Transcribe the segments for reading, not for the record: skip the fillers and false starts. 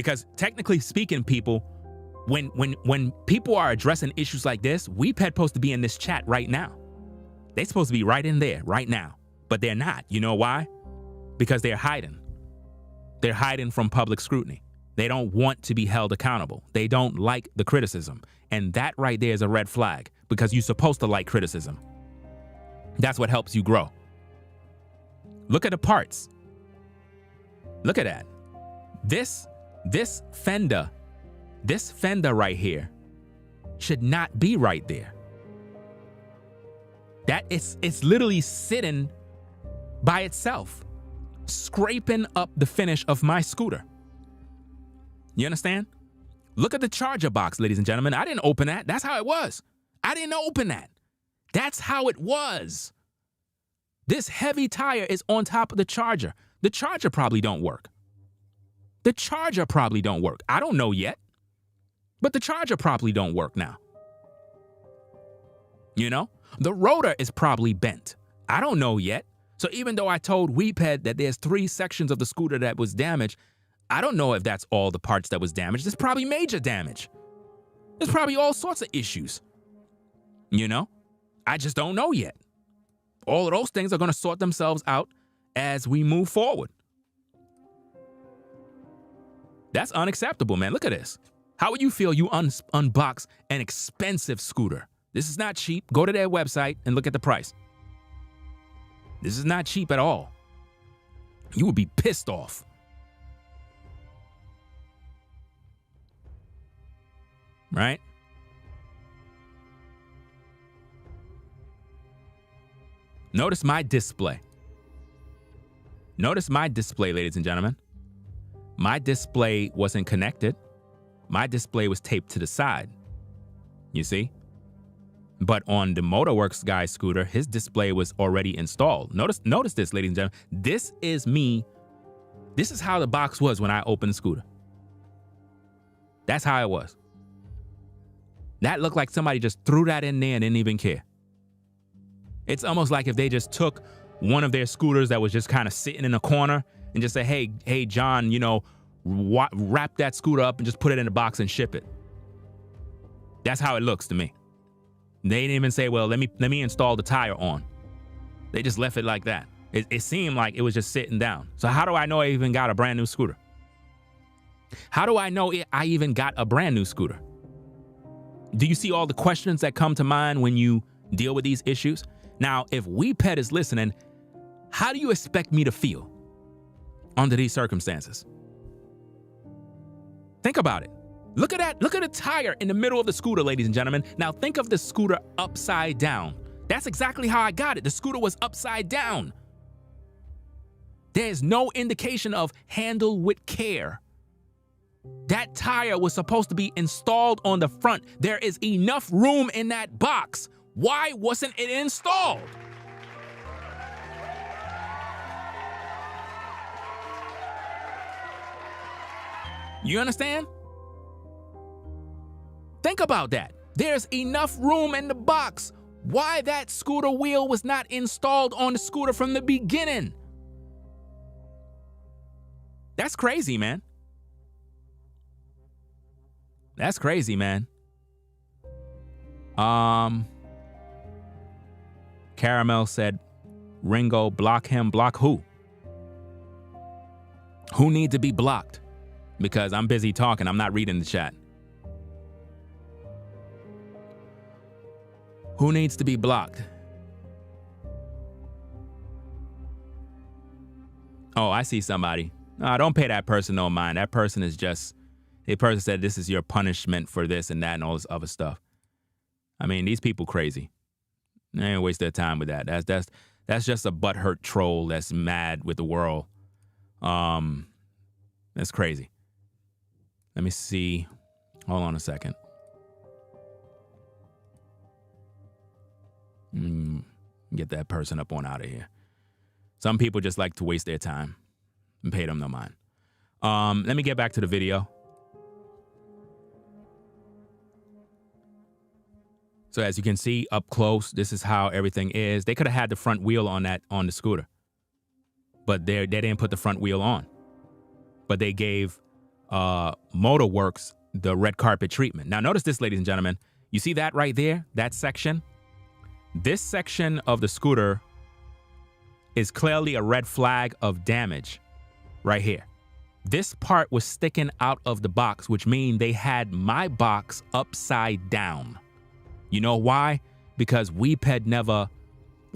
Because technically speaking, people, when people are addressing issues like this, WePed supposed to be in this chat right now. They're supposed to be right in there right now, but they're not. You know why? Because they're hiding. They're hiding from public scrutiny. They don't want to be held accountable. They don't like the criticism. And that right there is a red flag, because you're supposed to like criticism. That's what helps you grow. Look at the parts. Look at that. This fender right here should not be right there. It's literally sitting by itself, scraping up the finish of my scooter. You understand? Look at the charger box, ladies and gentlemen. I didn't open that. That's how it was. I didn't open that. That's how it was. This heavy tire is on top of the charger. The charger probably don't work. The charger probably don't work. I don't know yet, but the charger probably don't work now. You know, the rotor is probably bent. I don't know yet. So even though I told WePed that there's 3 sections of the scooter that was damaged, I don't know if that's all the parts that was damaged. There's probably major damage. There's probably all sorts of issues. You know, I just don't know yet. All of those things are going to sort themselves out as we move forward. That's unacceptable, man. Look at this. How would you feel you unbox an expensive scooter? This is not cheap. Go to their website and look at the price. This is not cheap at all. You would be pissed off. Right? Notice my display. Notice my display, ladies and gentlemen. My display wasn't connected. My display was taped to the side. You see? But on the Motorworks guy's scooter, his display was already installed. Notice this, ladies and gentlemen. This is me. This is how the box was when I opened the scooter. That's how it was. That looked like somebody just threw that in there and didn't even care. It's almost like if they just took one of their scooters that was just kind of sitting in a corner and just say, hey, John, you know, wrap that scooter up and just put it in a box and ship it. That's how it looks to me. They didn't even say, well, let me install the tire on. They just left it like that. It seemed like it was just sitting down. So how do I know I even got a brand new scooter? How do I know I even got a brand new scooter? Do you see all the questions that come to mind when you deal with these issues? Now, if WePed is listening, how do you expect me to feel under these circumstances? Think about it. Look at that. Look at a tire in the middle of the scooter, ladies and gentlemen. Now think of the scooter upside down. That's exactly how I got it. The scooter was upside down. There's no indication of handle with care. That tire was supposed to be installed on the front. There is enough room in that box. Why wasn't it installed? You understand? Think about that. There's enough room in the box. Why that scooter wheel was not installed on the scooter from the beginning? That's crazy, man. That's crazy, man. Caramel said, Ringo, block him. Block who? Who need to be blocked? Because I'm busy talking. I'm not reading the chat. Who needs to be blocked? Oh, I see somebody. No, don't pay that person no mind. That person is just, the person said this is your punishment for this and that and all this other stuff. I mean, these people crazy. They ain't waste their time with that. That's just a butthurt troll that's mad with the world. That's crazy. Let me see. Hold on a second. Get that person up on out of here. Some people just like to waste their time and pay them no mind. Let me get back to the video. So as you can see up close, this is how everything is. They could have had the front wheel on the scooter, but they didn't put the front wheel on. But they gave Motorworks the red carpet treatment. Now notice this, ladies and gentlemen. You see that right there? That section? This section of the scooter is clearly a red flag of damage right here. This part was sticking out of the box, which means they had my box upside down. You know why? Because WePed never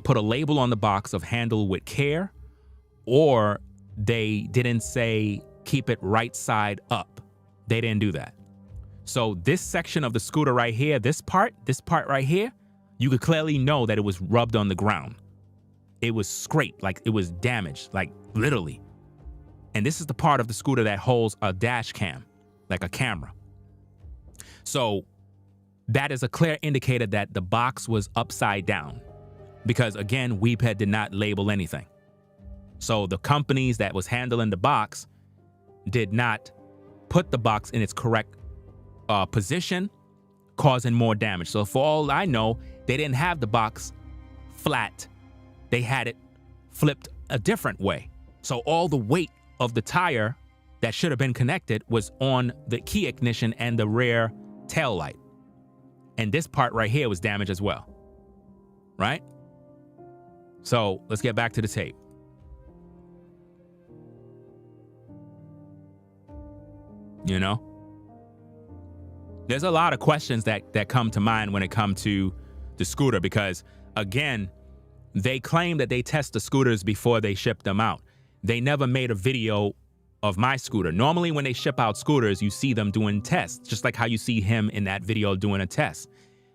put a label on the box of handle with care, or they didn't say keep it right side up. They didn't do that. So this section of the scooter right here, this part right here, you could clearly know that it was rubbed on the ground. It was scraped, like it was damaged, like literally. And this is the part of the scooter that holds a dash cam, like a camera. So that is a clear indicator that the box was upside down, because again, WePed did not label anything. So the companies that was handling the box did not put the box in its correct position, causing more damage. So for all I know, they didn't have the box flat. They had it flipped a different way. So all the weight of the tire that should have been connected was on the key ignition and the rear tail light. And this part right here was damaged as well, right? So let's get back to the tape. You know, there's a lot of questions that come to mind when it comes to the scooter, because again, they claim that they test the scooters before they ship them out. They never made a video of my scooter. Normally when they ship out scooters, you see them doing tests, just like how you see him in that video doing a test.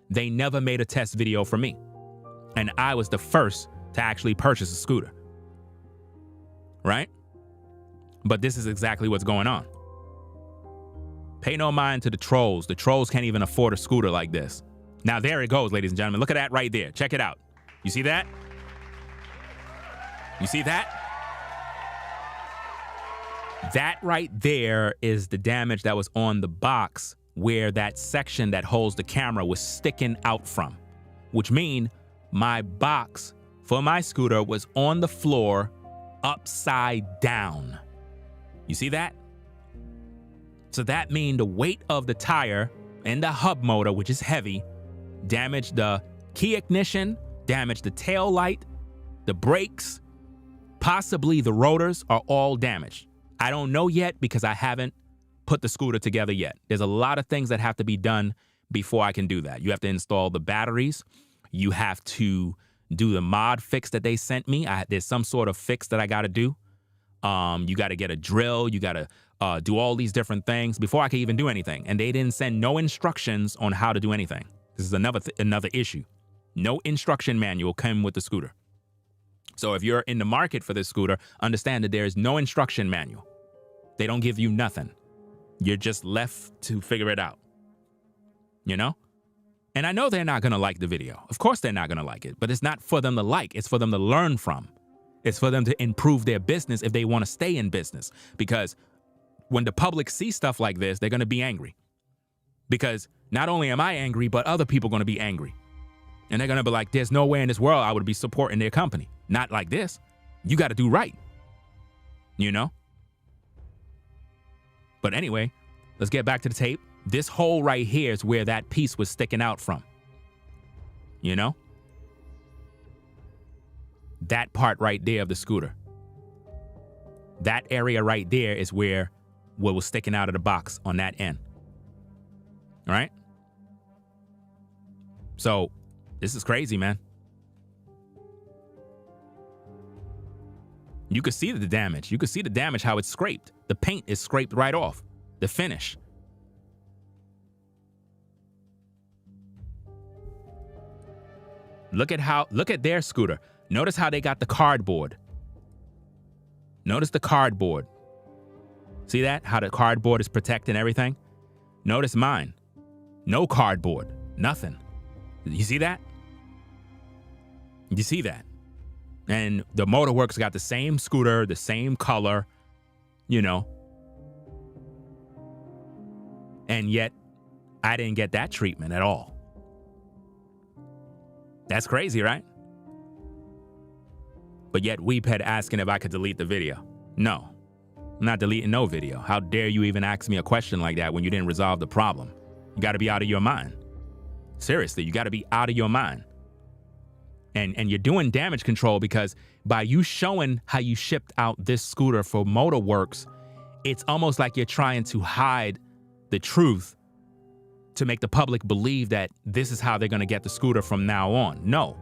They never made a test video for me. And I was the first to actually purchase a scooter, right? But this is exactly what's going on. Pay no mind to the trolls. The trolls can't even afford a scooter like this. Now there it goes, ladies and gentlemen. Look at that right there. Check it out. You see that? You see that? That right there is the damage that was on the box, where that section that holds the camera was sticking out from, which means my box for my scooter was on the floor upside down. You see that? So that means the weight of the tire and the hub motor, which is heavy, damaged the key ignition, damaged the tail light, the brakes, possibly the rotors are all damaged. I don't know yet because I haven't put the scooter together yet. There's a lot of things that have to be done before I can do that. You have to install the batteries. You have to do the mod fix that they sent me. There's some sort of fix that I got to do. You got to get a drill. You got to do all these different things before I can even do anything. And they didn't send no instructions on how to do anything. This is another issue. No instruction manual came with the scooter. So if you're in the market for this scooter, understand that there is no instruction manual. They don't give you nothing. You're just left to figure it out, you know? And I know they're not going to like the video. Of course they're not going to like it, but it's not for them to like. It's for them to learn from. It's for them to improve their business if they want to stay in business. Because when the public sees stuff like this, they're going to be angry. Because not only am I angry, but other people are going to be angry. And they're going to be like, there's no way in this world I would be supporting their company. Not like this. You got to do right. You know? But anyway, let's get back to the tape. This hole right here is where that piece was sticking out from. You know? That part right there of the scooter. That area right there is where what was sticking out of the box on that end. All right? So, this is crazy, man. You could see the damage. You could see the damage, how it's scraped. The paint is scraped right off. The finish. Look at their scooter. Notice how they got the cardboard. Notice the cardboard. See that? How the cardboard is protecting everything? Notice mine. No cardboard. Nothing. You see that? You see that? And the Motorworks got the same scooter, the same color, you know. And yet, I didn't get that treatment at all. That's crazy, right? But yet, WePed asking if I could delete the video. No. I'm not deleting no video. How dare you even ask me a question like that when you didn't resolve the problem? You got to be out of your mind. Seriously, you got to be out of your mind. And you're doing damage control because by you showing how you shipped out this scooter for Motorworks, it's almost like you're trying to hide the truth to make the public believe that this is how they're going to get the scooter from now on. No,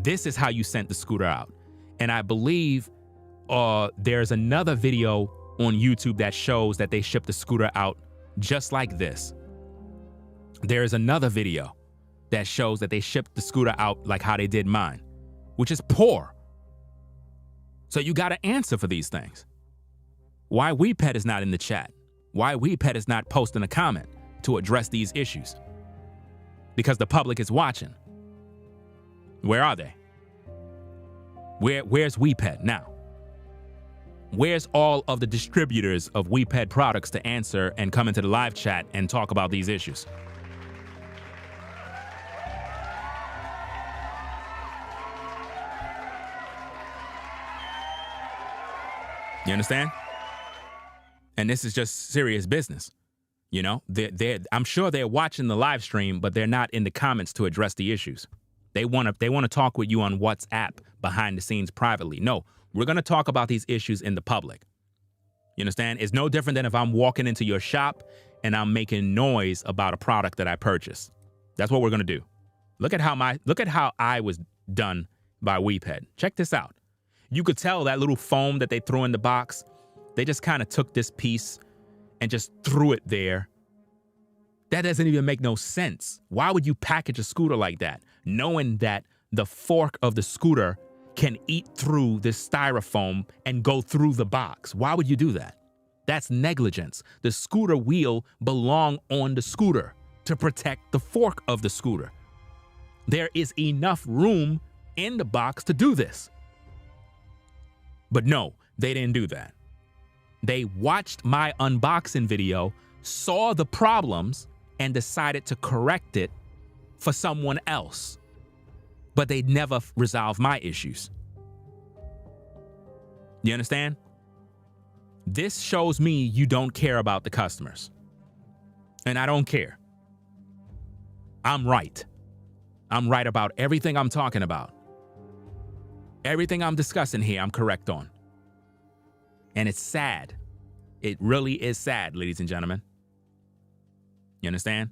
this is how you sent the scooter out. And I believe there's another video on YouTube that shows that they shipped the scooter out just like this. There's another video that shows that they shipped the scooter out like how they did mine, which is poor. So you got to answer for these things. Why WePet is not in the chat? Why WePet is not posting a comment to address these issues? Because the public is watching. Where are they? Where's WePet now? Where's all of the distributors of WePet products to answer and come into the live chat and talk about these issues? You understand? And this is just serious business. You know, I'm sure they're watching the live stream, but they're not in the comments to address the issues. They want to talk with you on WhatsApp behind the scenes privately. No, we're going to talk about these issues in the public. You understand? It's no different than if I'm walking into your shop and I'm making noise about a product that I purchased. That's what we're going to do. Look at how I was done by WePet. Check this out. You could tell that little foam that they threw in the box, they just kind of took this piece and just threw it there. That doesn't even make no sense. Why would you package a scooter like that, knowing that the fork of the scooter can eat through this styrofoam and go through the box? Why would you do that? That's negligence. The scooter wheel belongs on the scooter to protect the fork of the scooter. There is enough room in the box to do this. But no, they didn't do that. They watched my unboxing video, saw the problems, and decided to correct it for someone else. But they never resolved my issues. You understand? This shows me you don't care about the customers. And I don't care. I'm right. I'm right about everything I'm talking about. Everything I'm discussing here, I'm correct on. And it's sad. It really is sad, ladies and gentlemen. You understand?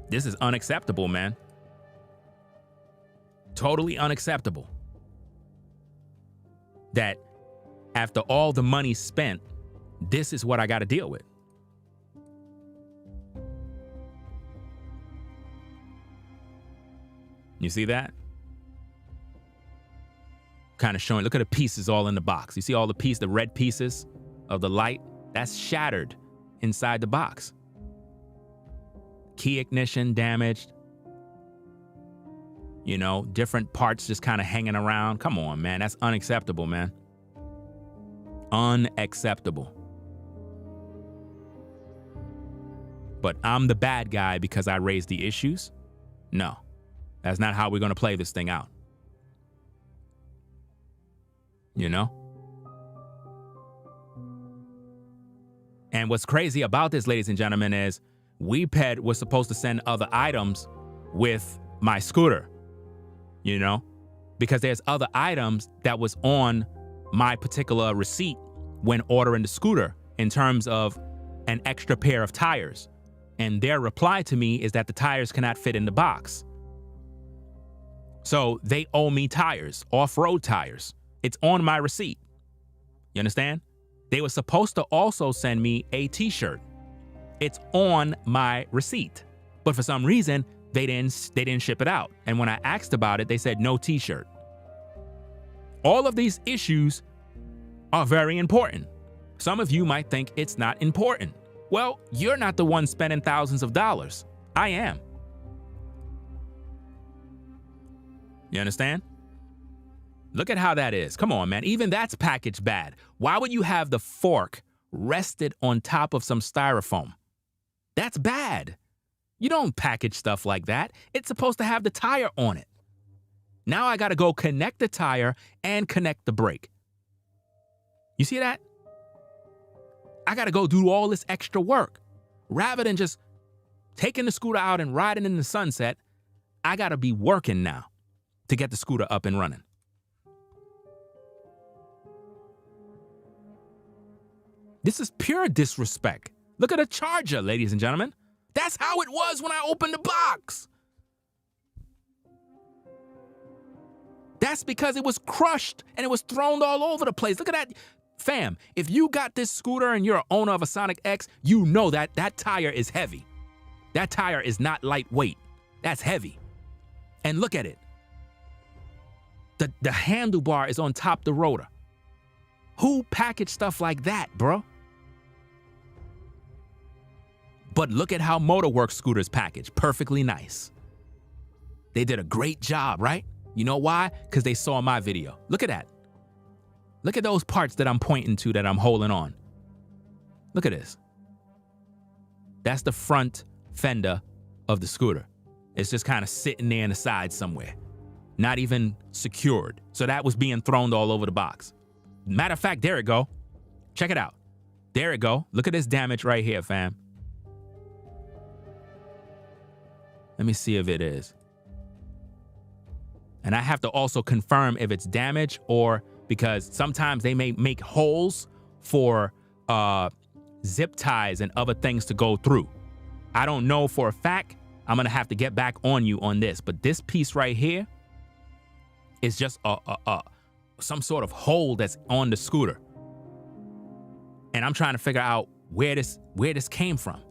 This is unacceptable, man. Totally unacceptable. That after all the money spent, this is what I got to deal with. You see that? Kind of showing, look at the pieces all in the box. You see all the red pieces of the light? That's shattered inside the box. Key ignition damaged. You know, different parts just kind of hanging around. Come on, man. That's unacceptable, man. Unacceptable. But I'm the bad guy because I raised the issues? No, that's not how we're going to play this thing out. You know? And what's crazy about this, ladies and gentlemen, is WePet was supposed to send other items with my scooter, you know, because there's other items that was on my particular receipt when ordering the scooter in terms of an extra pair of tires. And their reply to me is that the tires cannot fit in the box. So they owe me tires, off-road tires. It's on my receipt. You understand? They were supposed to also send me a t-shirt. It's on my receipt. But for some reason, they didn't ship it out. And when I asked about it, they said no t-shirt. All of these issues are very important. Some of you might think it's not important. Well, you're not the one spending thousands of dollars. I am. You understand? Look at how that is. Come on, man. Even that's packaged bad. Why would you have the fork rested on top of some styrofoam? That's bad. You don't package stuff like that. It's supposed to have the tire on it. Now I got to go connect the tire and connect the brake. You see that? I got to go do all this extra work. Rather than just taking the scooter out and riding in the sunset, I got to be working now to get the scooter up and running. This is pure disrespect. Look at the charger, ladies and gentlemen. That's how it was when I opened the box. That's because it was crushed and it was thrown all over the place. Look at that. Fam, if you got this scooter and you're an owner of a Sonic X, you know that that tire is heavy. That tire is not lightweight. That's heavy. And look at it. The handlebar is on top of the rotor. Who packaged stuff like that, bro? But look at how Motorworks scooters package. Perfectly nice. They did a great job, right? You know why? Because they saw my video. Look at that. Look at those parts that I'm pointing to that I'm holding on. Look at this. That's the front fender of the scooter. It's just kind of sitting there in the side somewhere. Not even secured. So that was being thrown all over the box. Matter of fact, there it go. Check it out. There it go. Look at this damage right here, fam. Let me see if it is. And I have to also confirm if it's damage or because sometimes they may make holes for zip ties and other things to go through. I don't know for a fact. I'm going to have to get back on you on this. But this piece right here is just some sort of hole that's on the scooter. And I'm trying to figure out where this came from.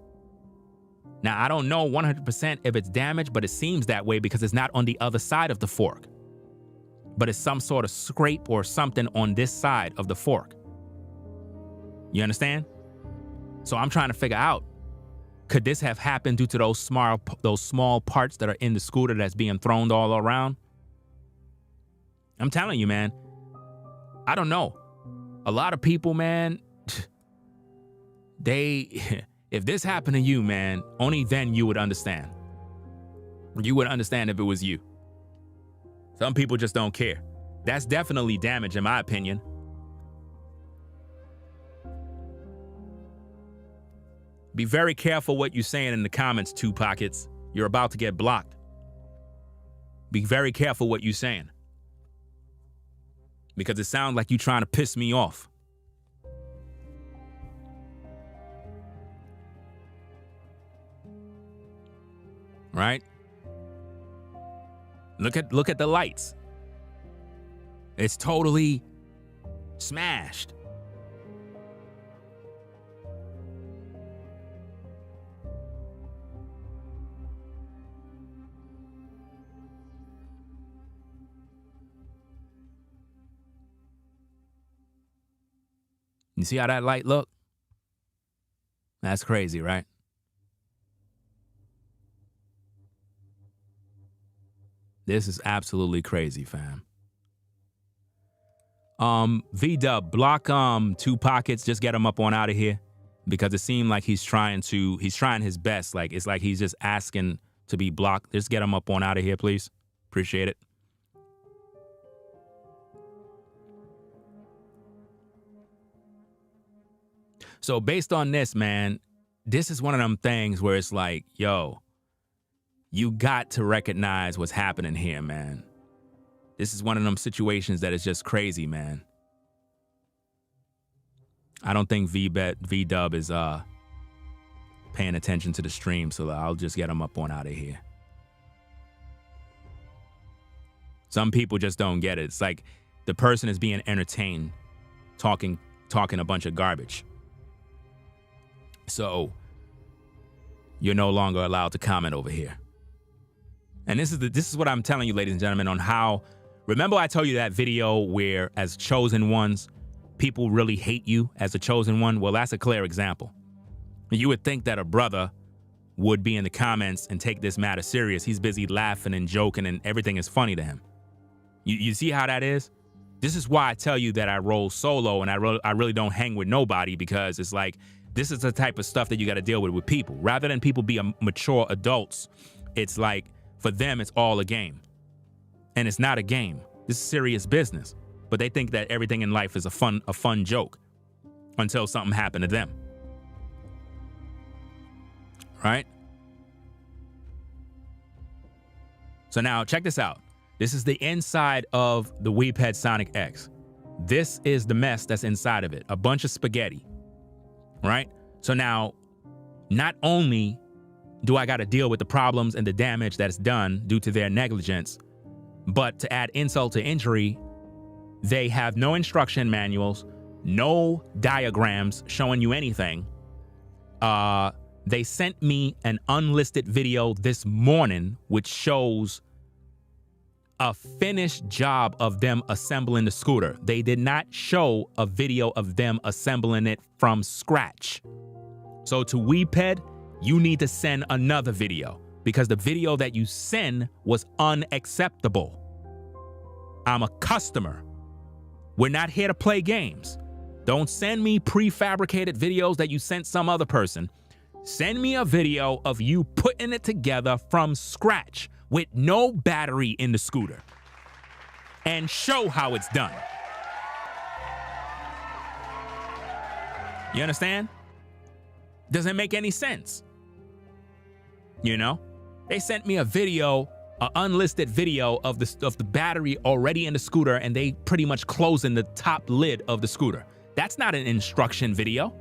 Now, I don't know 100% if it's damaged, but it seems that way because it's not on the other side of the fork. But it's some sort of scrape or something on this side of the fork. You understand? So I'm trying to figure out, could this have happened due to those small parts that are in the scooter that's being thrown all around? I'm telling you, man, I don't know. A lot of people, man, if this happened to you, man, only then you would understand. You would understand if it was you. Some people just don't care. That's definitely damage, in my opinion. Be very careful what you're saying in the comments, Two Pockets. You're about to get blocked. Be very careful what you're saying. Because it sounds like you're trying to piss me off. Right? Look at the lights. It's totally smashed. You see how that light look? That's crazy, right? This is absolutely crazy, fam. V-Dub, block Two Pockets, just get him up on out of here. Because it seemed like he's trying his best. Like it's like he's just asking to be blocked. Just get him up on out of here, please. Appreciate it. So based on this, man, this is one of them things where it's like, yo, you got to recognize what's happening here, man. This is one of them situations that is just crazy, man. I don't think V-Dub is paying attention to the stream, so I'll just get him up on out of here. Some people just don't get it. It's like the person is being entertained, talking a bunch of garbage. So you're no longer allowed to comment over here. And this is what I'm telling you, ladies and gentlemen, on how, remember I told you that video where as chosen ones, people really hate you as a chosen one? Well, that's a clear example. You would think that a brother would be in the comments and take this matter serious. He's busy laughing and joking and everything is funny to him. You see how that is? This is why I tell you that I roll solo and I really don't hang with nobody, because it's like, this is the type of stuff that you got to deal with people. Rather than people be mature adults, it's like, for them, it's all a game. And it's not a game. This is serious business. But they think that everything in life is a fun joke until something happened to them. right? So now check this out. This is the inside of the Weeped Sonic X. This is the mess that's inside of it. A bunch of spaghetti, right? So now, not only do I got to deal with the problems and the damage that's done due to their negligence, but to add insult to injury, they have no instruction manuals, no diagrams showing you anything. They sent me an unlisted video this morning, which shows a finished job of them assembling the scooter. They did not show a video of them assembling it from scratch. So to Weeped, you need to send another video because the video that you send was unacceptable. I'm a customer. We're not here to play games. Don't send me prefabricated videos that you sent some other person. Send me a video of you putting it together from scratch with no battery in the scooter and show how it's done. You understand? Doesn't make any sense. You know, they sent me a video, an unlisted video of the battery already in the scooter, and they pretty much closing the top lid of the scooter. That's not an instruction video.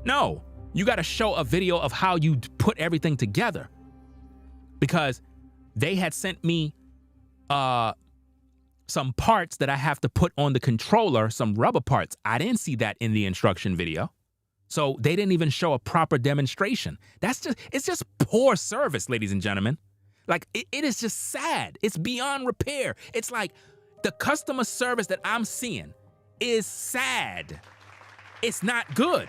No, you got to show a video of how you put everything together, because they had sent me some parts that I have to put on the controller, some rubber parts. I didn't see that in the instruction video. So they didn't even show a proper demonstration. It's just poor service, ladies and gentlemen. Like, it is just sad. It's beyond repair. It's like the customer service that I'm seeing is sad. It's not good.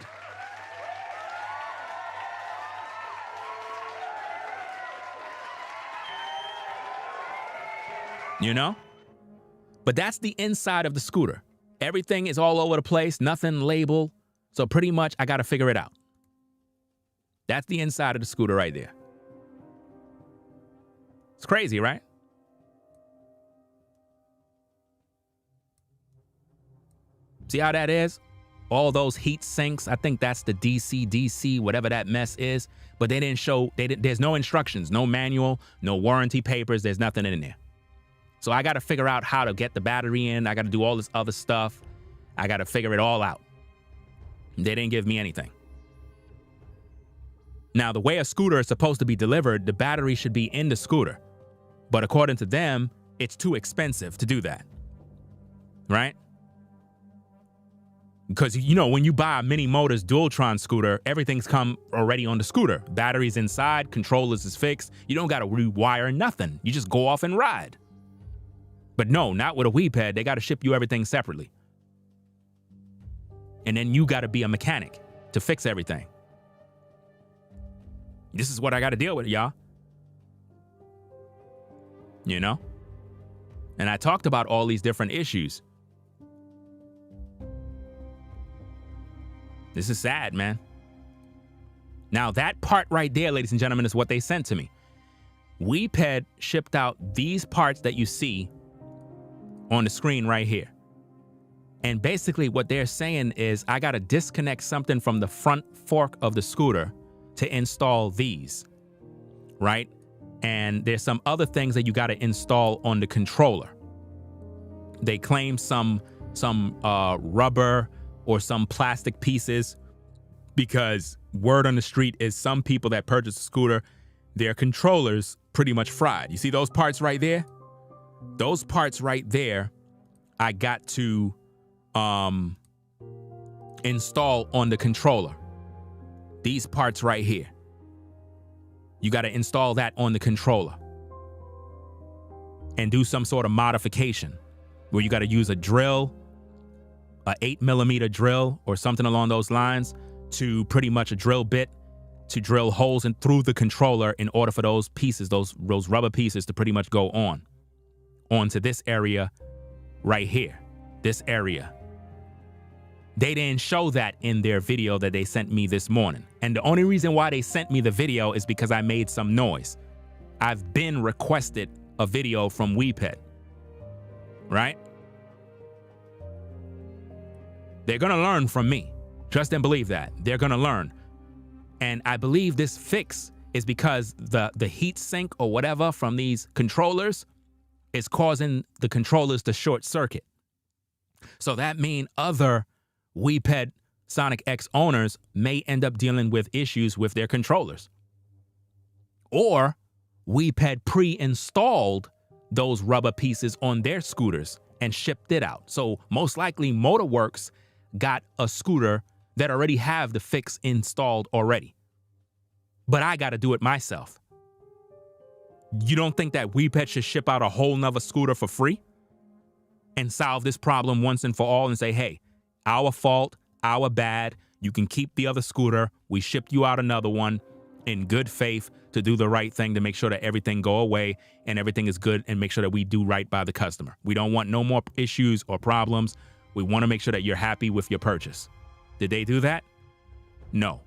You know? But that's the inside of the scooter. Everything is all over the place, nothing labeled. So pretty much I got to figure it out. That's the inside of the scooter right there. It's crazy, right? See how that is? All those heat sinks. I think that's the DC, whatever that mess is. But they didn't show, there's no instructions, no manual, no warranty papers. There's nothing in there. So I got to figure out how to get the battery in. I got to do all this other stuff. I got to figure it all out. They didn't give me anything. Now, the way a scooter is supposed to be delivered, the battery should be in the scooter. But according to them, it's too expensive to do that. Right? Because, you know, when you buy a Mini Motors Dualtron scooter, everything's come already on the scooter. Batteries inside, controllers is fixed. You don't got to rewire nothing. You just go off and ride. But no, not with a Weeped. They got to ship you everything separately. And then you got to be a mechanic to fix everything. This is what I got to deal with, y'all. You know? And I talked about all these different issues. This is sad, man. Now, that part right there, ladies and gentlemen, is what they sent to me. Weeped shipped out these parts that you see on the screen right here. And basically what they're saying is I got to disconnect something from the front fork of the scooter to install these, right? And there's some other things that you got to install on the controller. They claim some rubber or some plastic pieces, because word on the street is some people that purchase a scooter, their controllers pretty much fried. You see those parts right there? Those parts right there, I got to install on the controller. These parts right here. You got to install that on the controller and do some sort of modification where you got to use a drill, a 8mm drill or something along those lines, to pretty much a drill bit to drill holes in through the controller in order for those pieces, those rubber pieces, to pretty much go onto this area right here, this area. They didn't show that in their video that they sent me this morning. And the only reason why they sent me the video is because I made some noise. I've been requested a video from Weeped, right? They're gonna learn from me. Trust and believe that. They're gonna learn. And I believe this fix is because the heat sink or whatever from these controllers is causing the controllers to short circuit. So that means other WePed Sonic X owners may end up dealing with issues with their controllers. Or WePed pre-installed those rubber pieces on their scooters and shipped it out. So most likely Motorworks got a scooter that already have the fix installed already. But I got to do it myself. You don't think that WePed should ship out a whole nother scooter for free and solve this problem once and for all and say, hey, our fault, our bad. You can keep the other scooter. We shipped you out another one in good faith to do the right thing, to make sure that everything go away and everything is good, and make sure that we do right by the customer. We don't want no more issues or problems. We want to make sure that you're happy with your purchase. Did they do that? No.